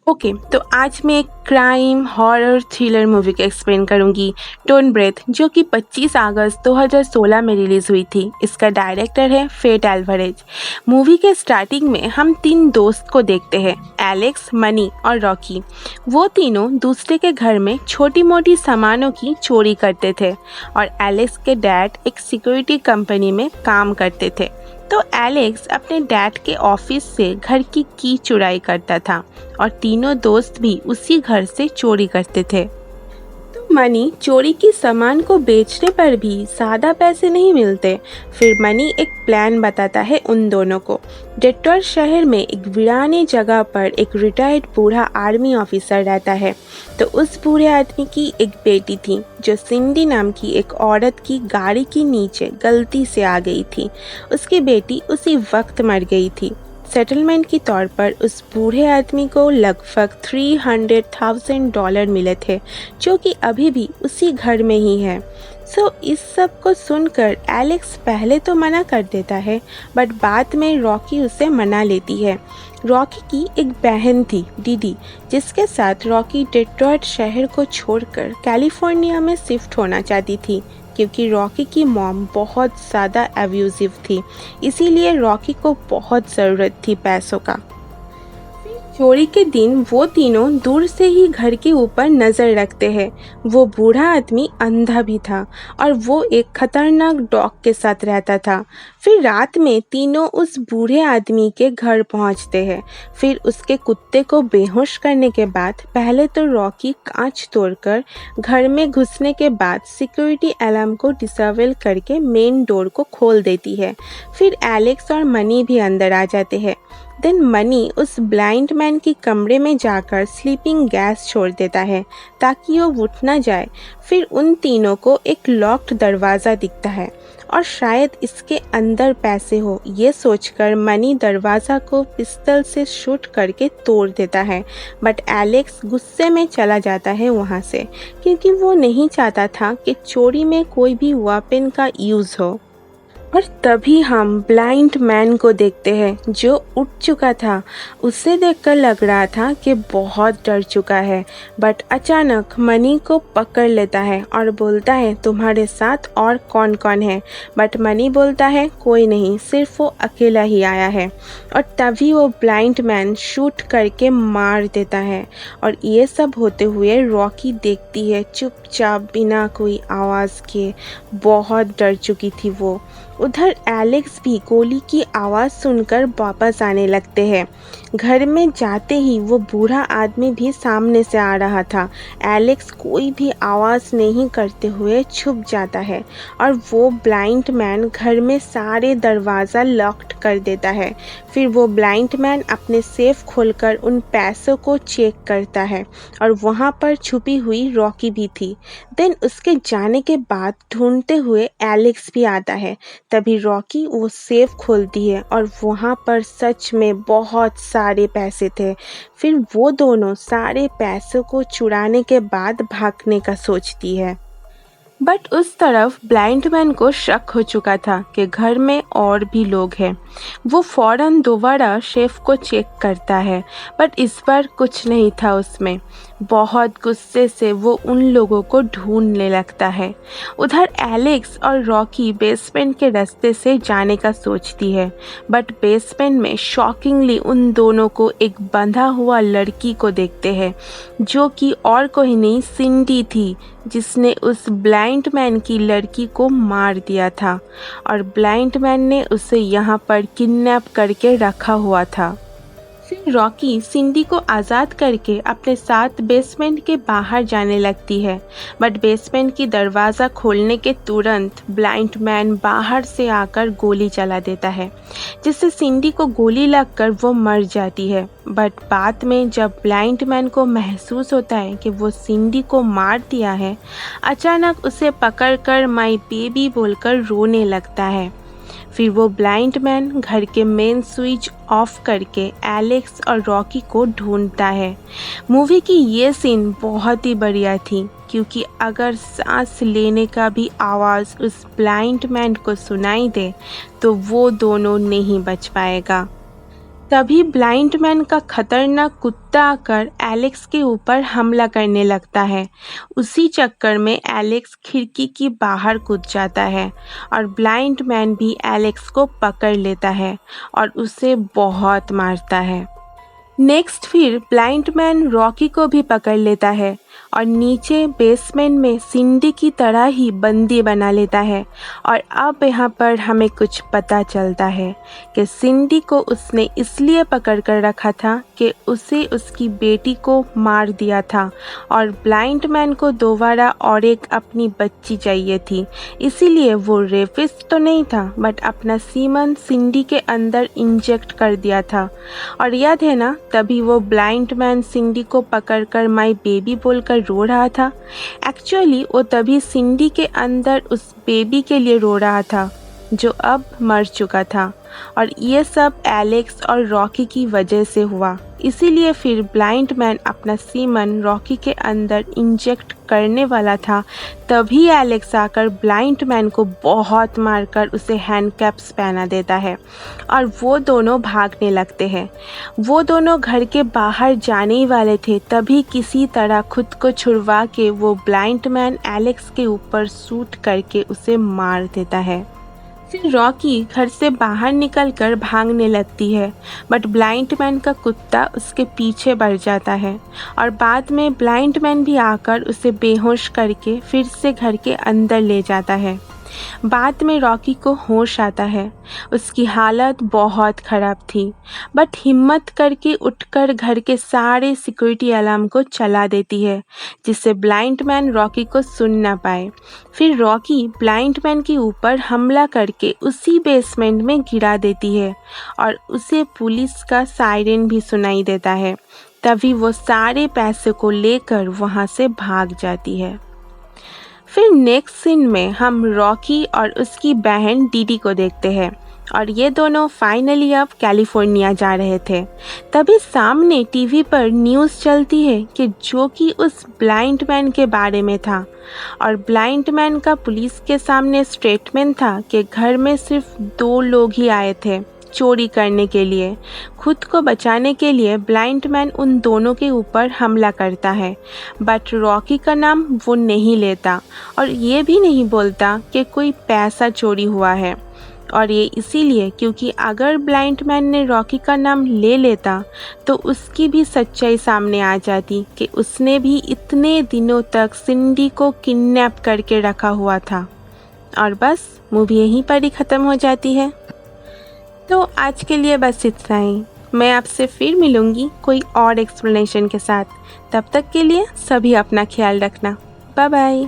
Okay, तो आज मैं एक क्राइम हॉरर थ्रिलर मूवी को एक्सप्लेन करूंगी, टोन ब्रेथ, जो कि 25 अगस्त 2016 में रिलीज हुई थी। इसका डायरेक्टर है फेट एल्वारेज। मूवी के स्टार्टिंग में हम तीन दोस्त को देखते हैं, एलेक्स, मनी और रॉकी। वो तीनों दूसरे के घर में छोटी मोटी सामानों की चोरी करते थे और एलेक्स के डैड एक सिक्योरिटी कंपनी में काम करते थे। तो एलेक्स अपने डैड के ऑफिस से घर की चुराई करता था और तीनों दोस्त भी उसी घर से चोरी करते थे। तो मनी चोरी की सामान को बेचने पर भी ज़्यादा पैसे नहीं मिलते। फिर मनी एक प्लान बताता है उन दोनों को। डेट्रॉयट शहर में एक वीराने जगह पर एक रिटायर्ड बूढ़ा आर्मी ऑफिसर रहता है। तो उस बूढ़े आदमी की एक बेटी थी जो सिंडी नाम की एक औरत की गाड़ी के नीचे गलती से आ गई थी। उसकी बेटी उसी वक्त मर गई थी। सेटलमेंट के तौर पर उस बूढ़े आदमी को लगभग $300,000 मिले थे, जो कि अभी भी उसी घर में ही है। इस सब को सुनकर एलेक्स पहले तो मना कर देता है, बट बाद में रॉकी उसे मना लेती है। रॉकी की एक बहन थी, डीडी, जिसके साथ रॉकी डेट्रॉयट शहर को छोड़कर कैलिफोर्निया में शिफ्ट होना चाहती थी, क्योंकि रॉकी की मॉम बहुत ज़्यादा एब्यूजिव थी। इसीलिए रॉकी को बहुत ज़रूरत थी पैसों का। चोरी के दिन वो तीनों दूर से ही घर के ऊपर नज़र रखते हैं। वो बूढ़ा आदमी अंधा भी था और वो एक खतरनाक डॉग के साथ रहता था। फिर रात में तीनों उस बूढ़े आदमी के घर पहुंचते हैं। फिर उसके कुत्ते को बेहोश करने के बाद पहले तो रॉकी कांच तोड़कर घर में घुसने के बाद सिक्योरिटी अलार्म को डिसेबल करके मेन डोर को खोल देती है। फिर एलेक्स और मनी भी अंदर आ जाते हैं। देन मनी उस ब्लाइंड मैन के कमरे में जाकर स्लीपिंग गैस छोड़ देता है ताकि वो उठ ना जाए। फिर उन तीनों को एक लॉक्ड दरवाज़ा दिखता है और शायद इसके अंदर पैसे हो, ये सोचकर मनी दरवाज़ा को पिस्तल से शूट करके तोड़ देता है। बट एलेक्स गुस्से में चला जाता है वहाँ से, क्योंकि वो नहीं चाहता था कि चोरी में कोई भी वेपन का यूज़ हो। और तभी हम ब्लाइंड मैन को देखते हैं जो उठ चुका था। उसे देखकर लग रहा था कि बहुत डर चुका है, बट अचानक मनी को पकड़ लेता है और बोलता है, तुम्हारे साथ और कौन कौन है? बट मनी बोलता है, कोई नहीं, सिर्फ वो अकेला ही आया है। और तभी वो ब्लाइंड मैन शूट करके मार देता है। और ये सब होते हुए रॉकी देखती है चुपचाप बिना कोई आवाज़ के। बहुत डर चुकी थी वो। उधर एलेक्स भी गोली की आवाज़ सुनकर वापस आने लगते हैं। घर में जाते ही वो बूढ़ा आदमी भी सामने से आ रहा था। एलेक्स कोई भी आवाज़ नहीं करते हुए छुप जाता है और वो ब्लाइंड मैन घर में सारे दरवाज़ा लॉक्ड कर देता है। फिर वो ब्लाइंड मैन अपने सेफ खोलकर उन पैसों को चेक करता है और वहाँ पर छुपी हुई रॉकी भी थी। देन उसके जाने के बाद ढूंढते हुए एलेक्स भी आता है। तभी रॉकी वो सेफ खोलती है और वहाँ पर सच में बहुत सारे पैसे थे। फिर वो दोनों सारे पैसों को चुराने के बाद भागने का सोचती है। बट उस तरफ ब्लाइंड मैन को शक हो चुका था कि घर में और भी लोग हैं। वो फौरन दोबारा शेफ को चेक करता है, बट इस बार कुछ नहीं था उसमें। बहुत गुस्से से वो उन लोगों को ढूंढने लगता है। उधर एलेक्स और रॉकी बेसमेंट के रास्ते से जाने का सोचती है, बट बेसमेंट में शॉकिंगली उन दोनों को एक बंधा हुआ लड़की को देखते हैं, जो कि और कोई नहीं सिंडी थी, जिसने उस ब्लाइंड मैन की लड़की को मार दिया था और ब्लाइंड मैन ने उसे यहाँ पर किडनैप करके रखा हुआ था। फिर रॉकी सिंडी को आज़ाद करके अपने साथ बेसमेंट के बाहर जाने लगती है, बट बेसमेंट की दरवाज़ा खोलने के तुरंत ब्लाइंड मैन बाहर से आकर गोली चला देता है, जिससे सिंडी को गोली लगकर वो मर जाती है। बट बाद में जब ब्लाइंड मैन को महसूस होता है कि वो सिंडी को मार दिया है, अचानक उसे पकड़कर माई बेबी बोलकर रोने लगता है। फिर वो ब्लाइंड मैन घर के मेन स्विच ऑफ करके एलेक्स और रॉकी को ढूंढता है। मूवी की ये सीन बहुत ही बढ़िया थी, क्योंकि अगर सांस लेने का भी आवाज़ उस ब्लाइंड मैन को सुनाई दे तो वो दोनों नहीं बच पाएगा। तभी ब्लाइंड मैन का खतरनाक कुत्ता आकर एलेक्स के ऊपर हमला करने लगता है। उसी चक्कर में एलेक्स खिड़की की बाहर कूद जाता है और ब्लाइंड मैन भी एलेक्स को पकड़ लेता है और उसे बहुत मारता है। नेक्स्ट फिर ब्लाइंड मैन रॉकी को भी पकड़ लेता है और नीचे बेसमेंट में सिंडी की तरह ही बंदी बना लेता है। और अब यहाँ पर हमें कुछ पता चलता है कि सिंडी को उसने इसलिए पकड़ कर रखा था कि उसे उसकी बेटी को मार दिया था और ब्लाइंड मैन को दोबारा और एक अपनी बच्ची चाहिए थी। इसीलिए वो रेपिस्ट तो नहीं था बट अपना सीमन सिंडी के अंदर इंजेक्ट कर दिया था। और याद है ना, तभी वो ब्लाइंड मैन सिंडी को पकड़कर माई बेबी बोलकर रो रहा था। एक्चुअली वो तभी सिंडी के अंदर उस बेबी के लिए रो रहा था जो अब मर चुका था। और ये सब एलेक्स और रॉकी की वजह से हुआ। इसीलिए फिर ब्लाइंड मैन अपना सीमन रॉकी के अंदर इंजेक्ट करने वाला था। तभी एलेक्स आकर ब्लाइंड मैन को बहुत मारकर उसे हैंडकैप्स पहना देता है और वो दोनों भागने लगते हैं। वो दोनों घर के बाहर जाने ही वाले थे, तभी किसी तरह खुद को छुड़वा के वो ब्लाइंड मैन एलेक्स के ऊपर शूट करके उसे मार देता है। फिर रॉकी घर से बाहर निकलकर भागने लगती है बट ब्लाइंड मैन का कुत्ता उसके पीछे बढ़ जाता है और बाद में ब्लाइंड मैन भी आकर उसे बेहोश करके फिर से घर के अंदर ले जाता है। बाद में रॉकी को होश आता है। उसकी हालत बहुत ख़राब थी बट हिम्मत करके उठकर घर के सारे सिक्योरिटी अलार्म को चला देती है जिससे ब्लाइंड मैन रॉकी को सुन ना पाए। फिर रॉकी ब्लाइंड मैन के ऊपर हमला करके उसी बेसमेंट में गिरा देती है और उसे पुलिस का सायरन भी सुनाई देता है। तभी वो सारे पैसे को लेकर वहाँ से भाग जाती है। फिर नेक्स्ट सीन में हम रॉकी और उसकी बहन डीडी को देखते हैं और ये दोनों फाइनली अब कैलिफोर्निया जा रहे थे। तभी सामने टीवी पर न्यूज़ चलती है कि जो कि उस ब्लाइंड मैन के बारे में था और ब्लाइंड मैन का पुलिस के सामने स्टेटमेंट था कि घर में सिर्फ 2 लोग ही आए थे चोरी करने के लिए। खुद को बचाने के लिए ब्लाइंड मैन उन दोनों के ऊपर हमला करता है बट रॉकी का नाम वो नहीं लेता और ये भी नहीं बोलता कि कोई पैसा चोरी हुआ है। और ये इसीलिए क्योंकि अगर ब्लाइंड मैन ने रॉकी का नाम ले लेता तो उसकी भी सच्चाई सामने आ जाती कि उसने भी इतने दिनों तक सिंडी को किडनैप करके रखा हुआ था। और बस मूवी यहीं पर ही ख़त्म हो जाती है। तो आज के लिए बस इतना ही। मैं आपसे फिर मिलूँगी कोई और एक्सप्लेनेशन के साथ। तब तक के लिए सभी अपना ख्याल रखना। Bye bye.